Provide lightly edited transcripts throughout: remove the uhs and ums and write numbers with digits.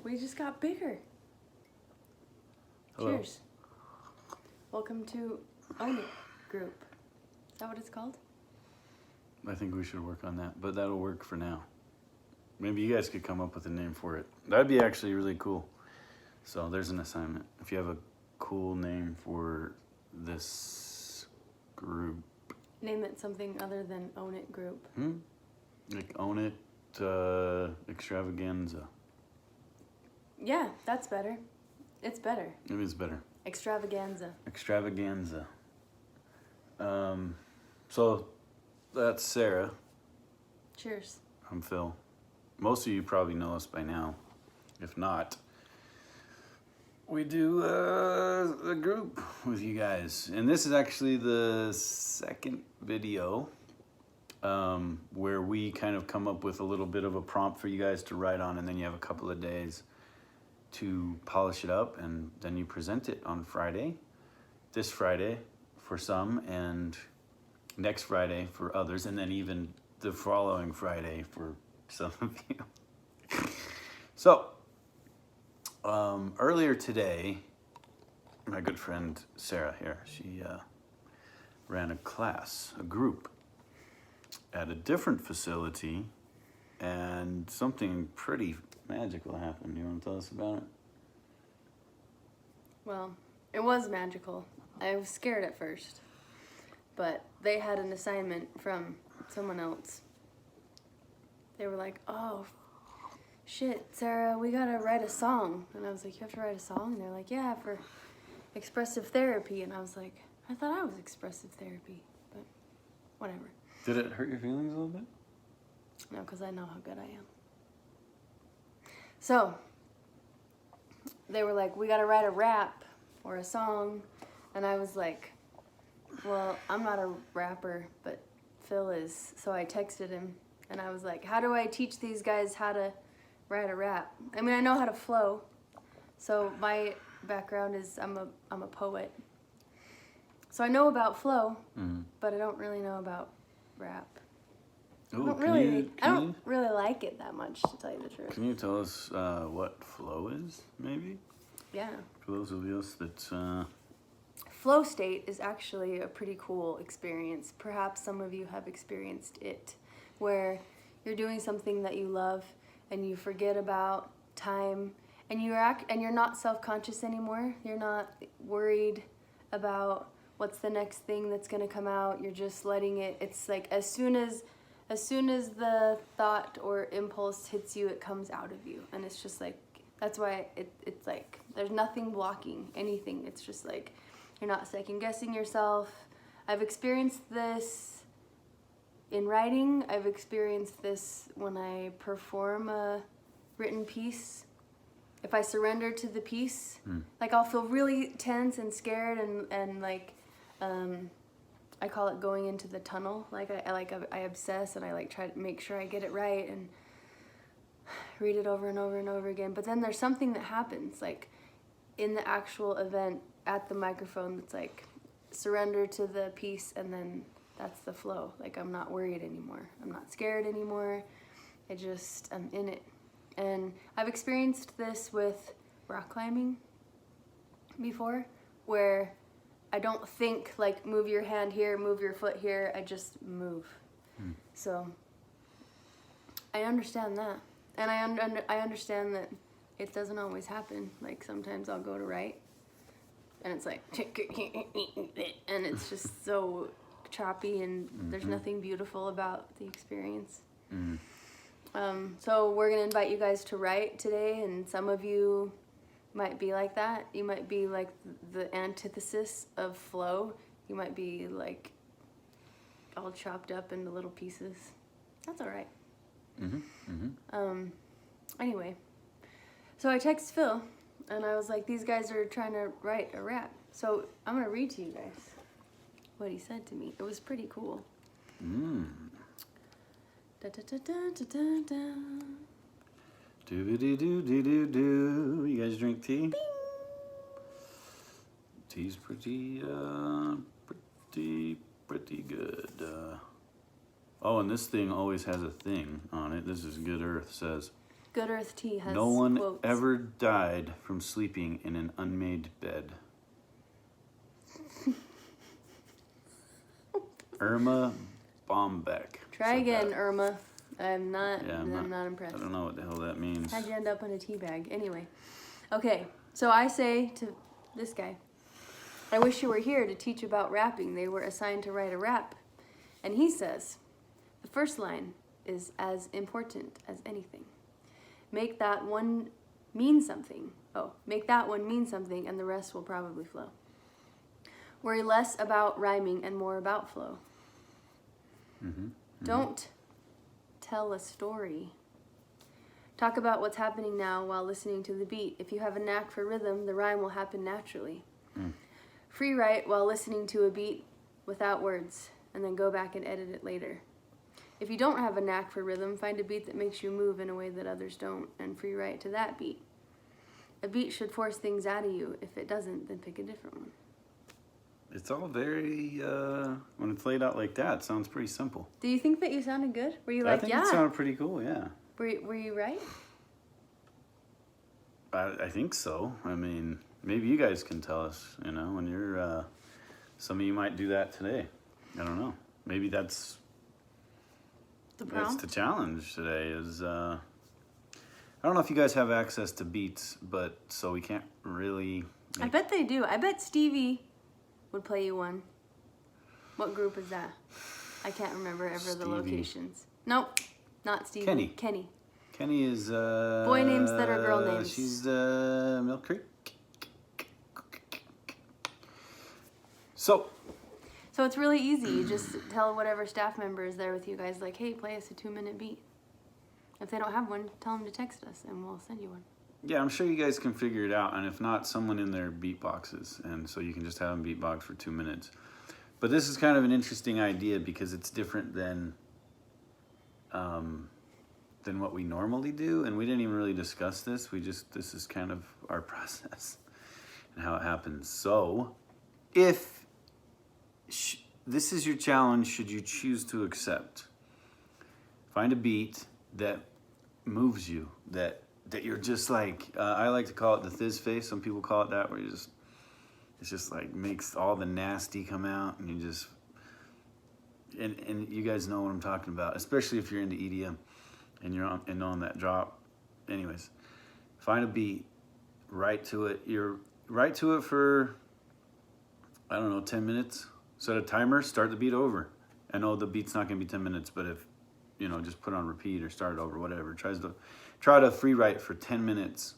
We just got bigger. Hello. Cheers. Welcome to Own It Group. Is that what it's called? I think we should work on that, but that'll work for now. Maybe you guys could come up with a name for it. That'd be actually really cool. So there's an assignment. If you have a cool name for this group. Name it something other than Own It Group. Like Own It Extravaganza. Yeah, that's better. It's better. Maybe it's better. Extravaganza. Extravaganza. So that's Sarah. Cheers. I'm Phil. Most of you probably know us by now. If not, we do a group with you guys. And this is actually the second video where we kind of come up with a little bit of a prompt for you guys to write on, and then you have a couple of days to polish it up, and then you present it on Friday, this Friday for some, and next Friday for others, and then even the following Friday for some of you. So, earlier today, my good friend Sarah here, she ran a class, a group, at a different facility, and something pretty magical happened. You want to tell us about it? Well, it was magical. I was scared at first, but they had an assignment from someone else. They were like, oh, shit, Sarah, we gotta write a song. And I was like, you have to write a song? And they're like, yeah, for expressive therapy. And I was like, I thought I was expressive therapy, but whatever. Did it hurt your feelings a little bit? No, because I know how good I am. So, they were like, we gotta write a rap or a song. And I was like, well, I'm not a rapper, but Phil is. So I texted him and I was like, how do I teach these guys how to write a rap? I mean, I know how to flow. So my background is I'm a poet. So I know about flow, but I don't really know about rap. Ooh, I don't really like it that much, to tell you the truth. Can you tell us what flow is, maybe? Yeah. For those of us that... Flow state is actually a pretty cool experience. Perhaps some of you have experienced it, where you're doing something that you love and you forget about time, and you're not self-conscious anymore. You're not worried about what's the next thing that's going to come out. You're just letting it. It's like as soon as the thought or impulse hits you, it comes out of you, and it's just like, that's why it's like there's nothing blocking anything. It's just like you're not second guessing yourself. I've experienced this in writing. I've experienced this when I perform a written piece. If I surrender to the piece, like I'll feel really tense and scared and like I call it going into the tunnel. Like I obsess and I like try to make sure I get it right and read it over and over and over again. But then there's something that happens like in the actual event at the microphone that's like surrender to the piece, and then that's the flow. Like I'm not worried anymore. I'm not scared anymore. I'm in it. And I've experienced this with rock climbing before, where I don't think like move your hand here, move your foot here. I just move. So I understand that, and I understand that it doesn't always happen. Like sometimes I'll go to write, and it's like, and it's just so choppy, and there's nothing beautiful about the experience. So we're gonna invite you guys to write today, and some of you might be like that. You might be like the antithesis of flow. You might be like all chopped up into little pieces. That's all right. Anyway, so I texted Phil, and I was like, these guys are trying to write a rap. So I'm gonna read to you guys what he said to me. It was pretty cool. Da, da, da, da, da, da, da. Do. You guys drink tea? Bing. Tea's pretty good. Oh, and this thing always has a thing on it. This is Good Earth says, Good Earth Tea has No one quotes. ever died from sleeping in an unmade bed. Irma Bombeck. Try said again, that. Irma. I'm not impressed. I don't know what the hell that means. How'd you end up in a tea bag? Anyway. Okay, so I say to this guy, I wish you were here to teach about rapping. They were assigned to write a rap. And he says, the first line is as important as anything. Make that one mean something. Make that one mean something and the rest will probably flow. Worry less about rhyming and more about flow. Don't tell a story. Talk about what's happening now while listening to the beat. If you have a knack for rhythm, the rhyme will happen naturally. Free write while listening to a beat without words, and then go back and edit it later. If you don't have a knack for rhythm, find a beat that makes you move in a way that others don't, and free write to that beat. A beat should force things out of you. If it doesn't, then pick a different one. It's all very, when it's laid out like that, it sounds pretty simple. Do you think that you sounded good? Were you like, I think yeah? it sounded pretty cool, yeah. Were you right? I think so. I mean, maybe you guys can tell us, when you're, some of you might do that today. I don't know. Maybe that's the challenge today is, I don't know if you guys have access to beats, but so we can't really. I bet they do. I bet Stevie would play you one. What group is that? I can't remember ever the locations. Nope, not Stevie. Kenny. Kenny is boy names that are girl names. She's Mill Creek. So it's really easy. You just tell whatever staff member is there with you guys, like, hey, play us a 2-minute beat. If they don't have one, tell them to text us and we'll send you one. Yeah, I'm sure you guys can figure it out, and if not, someone in their beatboxes, and so you can just have them beatbox for 2 minutes. But this is kind of an interesting idea because it's different than what we normally do, and we didn't even really discuss this. This is kind of our process and how it happens. So, if this is your challenge, should you choose to accept, find a beat that moves you, that you're just like, I like to call it the thiz face. Some people call it that, where it's just like makes all the nasty come out, and you just, and you guys know what I'm talking about, especially if you're into EDM and you're on that drop. Anyways, find a beat, write to it. Write to it for, I don't know, 10 minutes. Set a timer, start the beat over. I know the beat's not gonna be 10 minutes, but if, just put it on repeat or start it over, whatever. Try to free write for 10 minutes.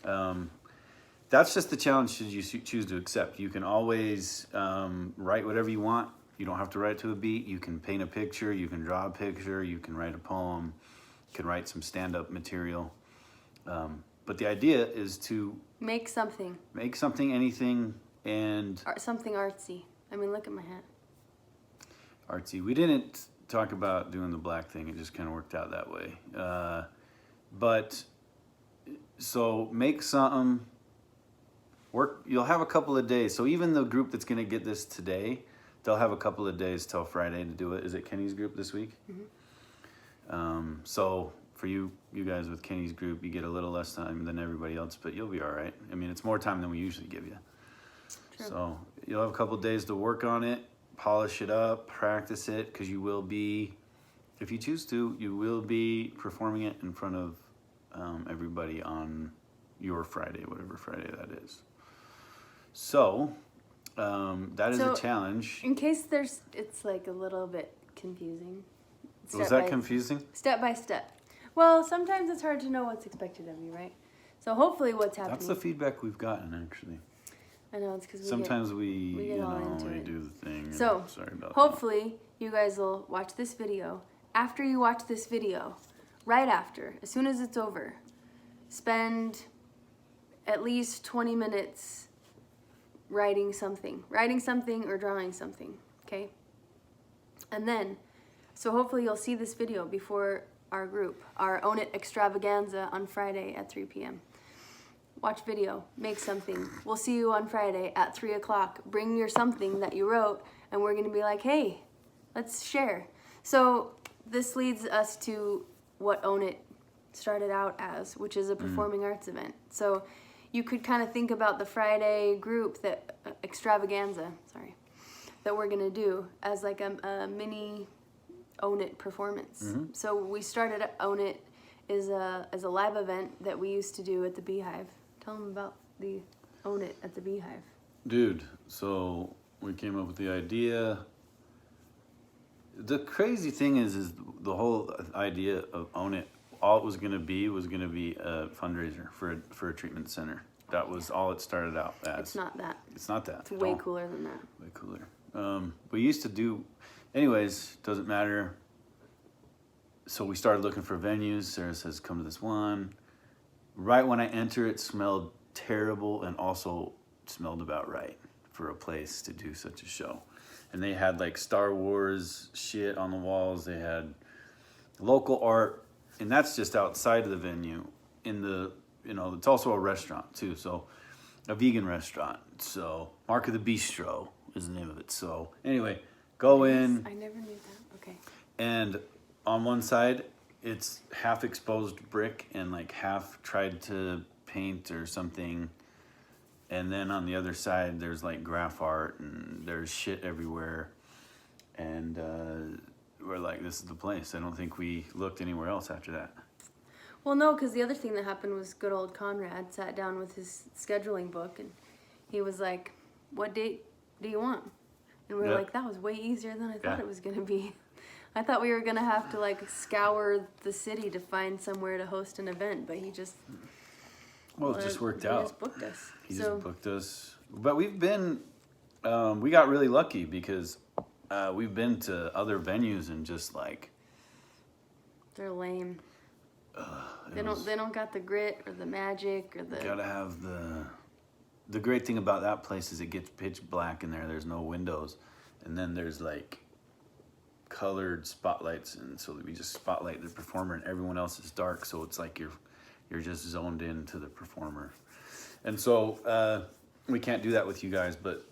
That's just the challenge should you choose to accept. You can always write whatever you want. You don't have to write to a beat. You can paint a picture. You can draw a picture. You can write a poem. You can write some stand-up material. But the idea is to make something, anything, and something artsy. I mean, look at my hat. Artsy. We didn't talk about doing the black thing. It just kind of worked out that way. But so make something work. You'll have a couple of days. So even the group that's going to get this today, they'll have a couple of days till Friday to do it. Is it Kenny's group this week? So for you guys with Kenny's group, you get a little less time than everybody else, but you'll be all right. I mean, it's more time than we usually give you. True. So you'll have a couple of days to work on it, polish it up, practice it, because you will be, if you choose to, you will be performing it in front of everybody on your Friday, whatever Friday that is. So that is a challenge. In case it's like a little bit confusing. Was that confusing? Step by step. Well, sometimes it's hard to know what's expected of you, right? So hopefully what's happening. That's the feedback we've gotten, actually. I know, it's because sometimes we it. do the thing. So sorry about hopefully you guys will watch this video. After you watch this video, right after, as soon as it's over, spend at least 20 minutes writing something or drawing something, okay? And then, so hopefully you'll see this video before our group, our Own It extravaganza on Friday at 3 p.m. Watch video, make something. We'll see you on Friday at 3 o'clock. Bring your something that you wrote, and we're gonna be like, hey, let's share. So this leads us to what Own It started out as, which is a performing arts event. So you could kind of think about the Friday group that extravaganza, that we're gonna do as like a mini Own It performance. So we started Own It as a live event that we used to do at the Beehive. Tell them about the Own It at the Beehive. Dude, so we came up with the idea. The crazy thing is the whole idea of Own It, all it was gonna be a fundraiser for a treatment center. That was all it started out as. It's not that. It's not that. It's way cooler than that. Way cooler. We used to do, anyways, doesn't matter. So we started looking for venues. Sarah says, come to this one. Right when I enter, it smelled terrible and also smelled about right for a place to do such a show. And they had like Star Wars shit on the walls. They had local art, and that's just outside of the venue. In the, it's also a restaurant too. So a vegan restaurant. So Mark of the Bistro is the name of it. So anyway, go in. I never knew that. Okay. And on one side, it's half exposed brick and like half tried to paint or something. And then on the other side, there's like graph art and there's shit everywhere. And we're like, this is the place. I don't think we looked anywhere else after that. Well, no, because the other thing that happened was good old Conrad sat down with his scheduling book and he was like, what date do you want? And we were like, that was way easier than I thought it was going to be. I thought we were going to have to like scour the city to find somewhere to host an event, but he just... Well, it just worked out. He just booked us. He just booked us. But we've been, we got really lucky because we've been to other venues and just like... They're lame. They don't got the grit or the magic or the... Gotta have the great thing about that place is it gets pitch black in there. There's no windows. And then there's like colored spotlights. And so we just spotlight the performer and everyone else is dark. So it's like you're just zoned into the performer. And so we can't do that with you guys, but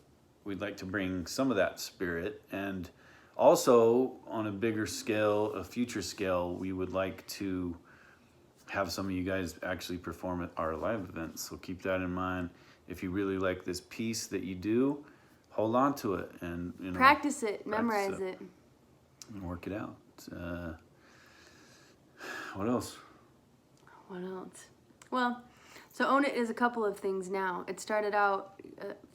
we'd like to bring some of that spirit. And also on a bigger scale, a future scale, we would like to have some of you guys actually perform at our live events. So keep that in mind. If you really like this piece that you do, hold on to it and practice it, memorize it, and work it out. What else? What else? Well, so Own It is a couple of things now. It started out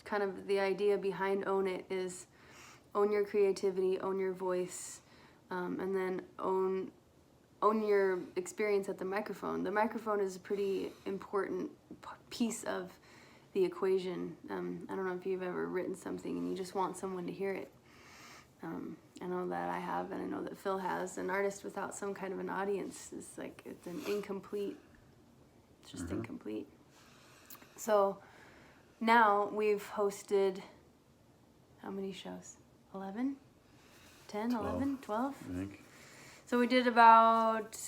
kind of the idea behind Own It is own your creativity, own your voice, and then own your experience at the microphone. The microphone is a pretty important piece of the equation. I don't know if you've ever written something and you just want someone to hear it. I know that I have, and I know that Phil has. An artist without some kind of an audience is like, it's an incomplete, it's just incomplete. So now we've hosted, how many shows? 11? 10, 11, 12? I think. So we did about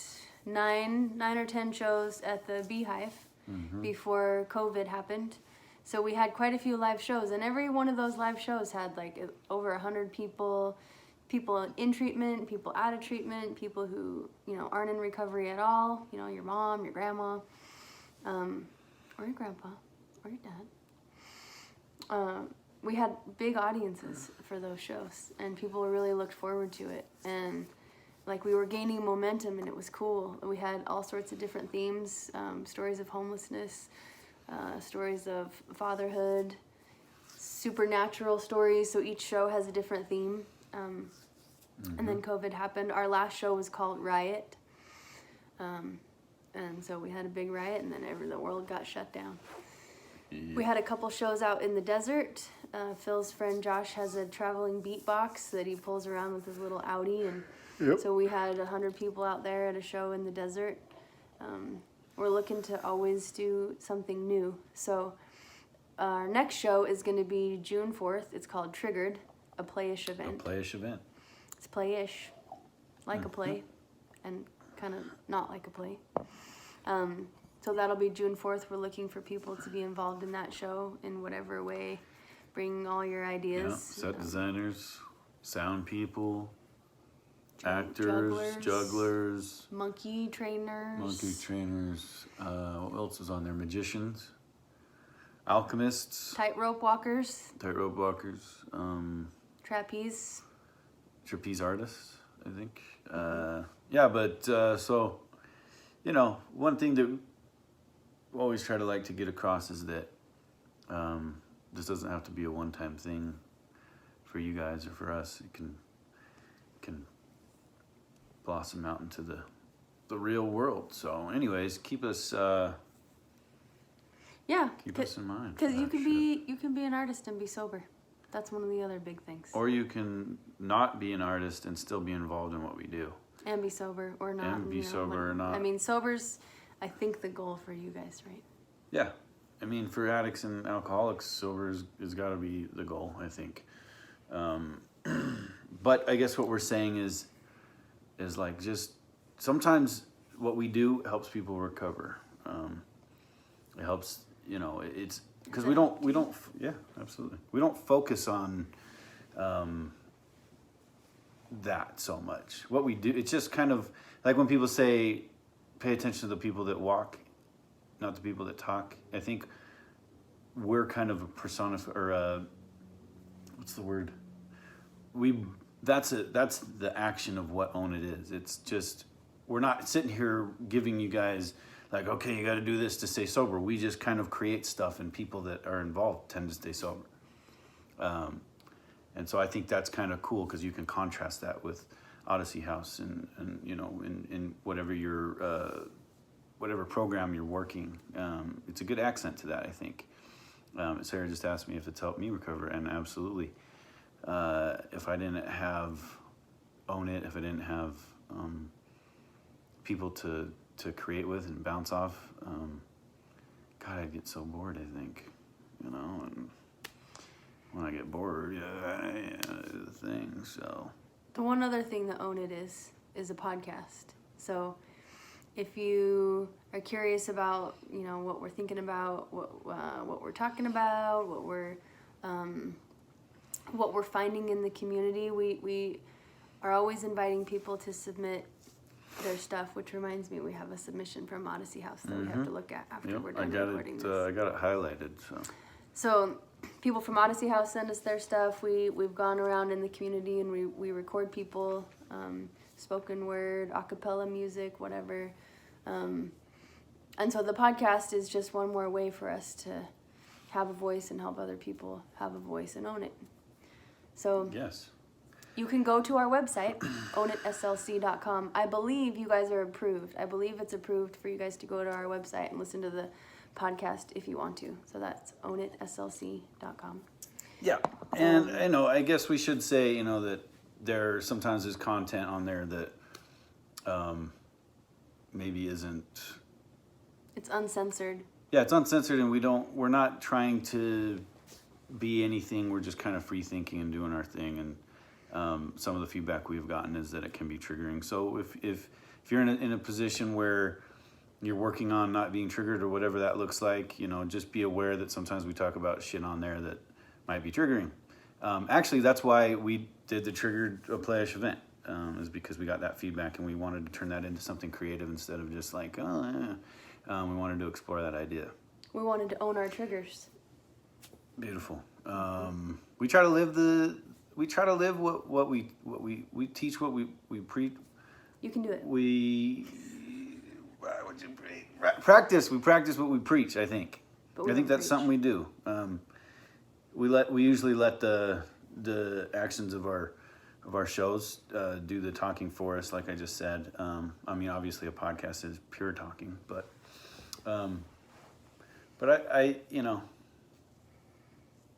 nine or 10 shows at the Beehive before COVID happened. So we had quite a few live shows, and every one of those live shows had like over 100 people in treatment, people out of treatment, people who, aren't in recovery at all, your mom, your grandma, or your grandpa, or your dad. We had big audiences for those shows, and people really looked forward to it. And like we were gaining momentum, and it was cool. We had all sorts of different themes, stories of homelessness, stories of fatherhood, supernatural stories. So each show has a different theme. And then COVID happened. Our last show was called Riot. And so we had a big riot, and then the world got shut down. Yeah. We had a couple shows out in the desert. Phil's friend Josh has a traveling beatbox that he pulls around with his little Audi, and so we had 100 people out there at a show in the desert. We're looking to always do something new. So our next show is going to be June 4th. It's called Triggered, a playish event. A playish event. It's playish, like a play, and kind of not like a play. So that'll be June 4th. We're looking for people to be involved in that show in whatever way. Bring all your ideas. Yeah, set designers, sound people, actors, jugglers, monkey trainers. What else is on there? Magicians, alchemists, Tightrope walkers. Trapeze. Trapeze artists, I think. So, one thing that we always try to get across is that this doesn't have to be a one-time thing for you guys or for us. It can blossom out into the real world. So anyways, keep us keep us in mind. Because you can be an artist and be sober. That's one of the other big things. Or you can not be an artist and still be involved in what we do. And be sober or not. And be sober or not. I mean, sober's, I think, the goal for you guys, right? Yeah. I mean, for addicts and alcoholics, sober has got to be the goal, I think. But I guess what we're saying is just sometimes what we do helps people recover. It helps, it's because we don't, yeah, absolutely. We don't focus on that so much. What we do, it's just kind of like when people say, pay attention to the people that walk, not the people that talk. I think we're kind of a what's the word? That's the action of what Own It is. It's just, we're not sitting here giving you guys like, okay, you got to do this to stay sober. We just kind of create stuff, and people that are involved tend to stay sober. And so I think that's kind of cool because you can contrast that with Odyssey House and in whatever whatever program you're working. It's a good accent to that, I think. Sarah just asked me if it's helped me recover, and absolutely. If I didn't have Own It, if I didn't have people to create with and bounce off, God, I'd get so bored, I think, and when I get bored, the thing, so. The one other thing that Own It is a podcast. So if you are curious about, what we're thinking about, what we're talking about, what we're finding in the community, we are always inviting people to submit their stuff, which reminds me we have a submission from Odyssey House that we have to look at after we're done recording this. I got it highlighted. So people from Odyssey House send us their stuff. We've gone around in the community and we record people, spoken word, a cappella music, whatever. And so the podcast is just one more way for us to have a voice and help other people have a voice and own it. So yes, you can go to our website, ownitslc.com. I believe you guys are approved. I believe it's approved for you guys to go to our website and listen to the podcast if you want to. So that's ownitslc.com. Yeah, and I guess we should say, that there sometimes is content on there that maybe isn't. It's uncensored. Yeah, it's uncensored, and we're not trying to be anything. We're just kind of free thinking and doing our thing, and some of the feedback we've gotten is that it can be triggering. So if you're in a position where you're working on not being triggered or whatever that looks like, just be aware that sometimes we talk about shit on there that might be triggering. Actually, that's why we did the Triggered a Playish event, is because we got that feedback and we wanted to turn that into something creative instead of just like, we wanted to explore that idea. We wanted to own our triggers. Beautiful. We try to live what we teach, what we preach. You can do it. We practice what we preach, I think. I think that's something we do. We usually let the actions of our shows do the talking for us, like I just said. Obviously a podcast is pure talking, but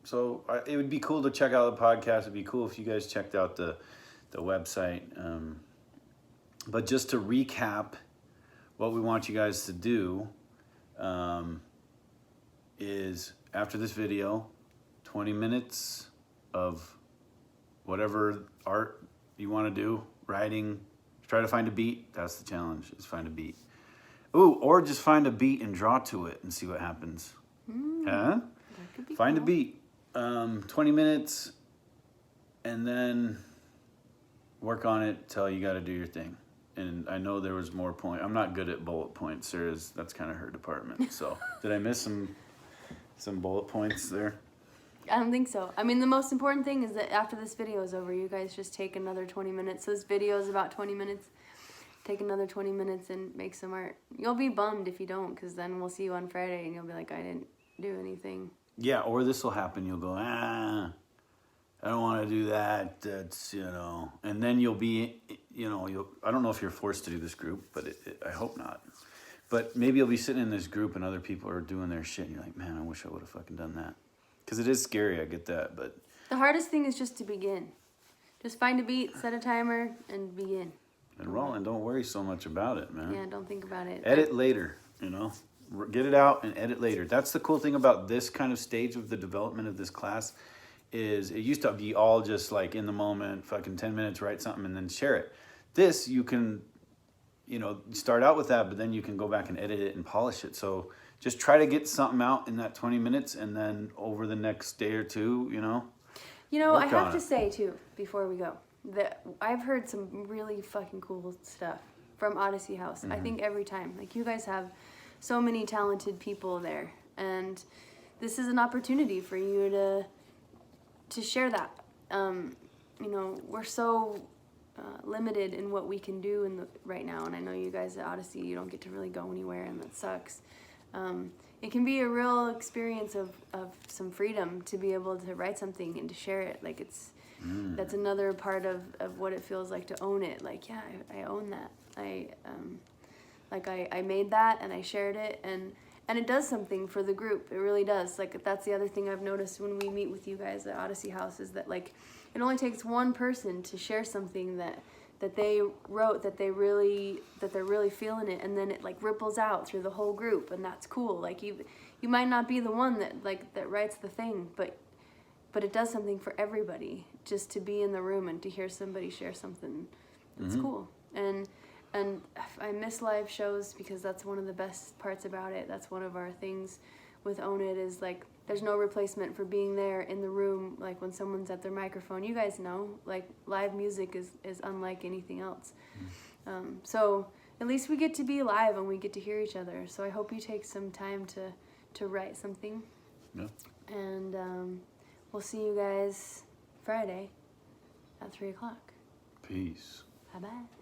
so it would be cool to check out the podcast. It'd be cool if you guys checked out the website. But just to recap, what we want you guys to do is, after this video, 20 minutes of whatever art you want to do, writing, try to find a beat. That's the challenge, is find a beat. Ooh, or just find a beat and draw to it and see what happens. Find a beat. 20 minutes, and then work on it till you got to do your thing. And I know there was more point. I'm not good at bullet points. That's kind of her department. So did I miss some bullet points there? I don't think so. I mean, the most important thing is that after this video is over, you guys just take another 20 minutes. So this video is about 20 minutes. Take another 20 minutes and make some art. You'll be bummed if you don't, because then we'll see you on Friday and you'll be like, I didn't do anything. Yeah, or this will happen. You'll go, I don't want to do that. That's, and then you'll be, I don't know if you're forced to do this group, but I hope not. But maybe you'll be sitting in this group and other people are doing their shit and you're like, man, I wish I would have fucking done that. Because it is scary, I get that, but... The hardest thing is just to begin. Just find a beat, set a timer, and begin. And roll, and don't worry so much about it, man. Yeah, don't think about it. Edit later, Get it out and edit later. That's the cool thing about this kind of stage of the development of this class, is it used to be all just like in the moment, fucking 10 minutes, write something and then share it. This, you can, start out with that, but then you can go back and edit it and polish it. So just try to get something out in that 20 minutes and then over the next day or two, I have to say, too, before we go, that I've heard some really fucking cool stuff from Odyssey House. I think every time. Like, you guys have so many talented people there. And this is an opportunity for you to share that. We're so limited in what we can do right now. And I know you guys at Odyssey, you don't get to really go anywhere, and that sucks. It can be a real experience of some freedom to be able to write something and to share it. Like, that's another part of what it feels like to own it. Like, yeah, I own that. I made that and I shared it, and it does something for the group. It really does. Like, that's the other thing I've noticed when we meet with you guys at Odyssey House, is that, like, it only takes one person to share something that they wrote, that they're really feeling it, and then it like ripples out through the whole group, and that's cool. Like, you might not be the one that writes the thing, but it does something for everybody just to be in the room and to hear somebody share something. That's cool. And I miss live shows because that's one of the best parts about it. That's one of our things with Own It, is like, there's no replacement for being there in the room, like when someone's at their microphone. You guys know, like, live music is unlike anything else. So at least we get to be live and we get to hear each other. So I hope you take some time to write something. Yeah. And we'll see you guys Friday at 3 o'clock. Peace. Bye-bye.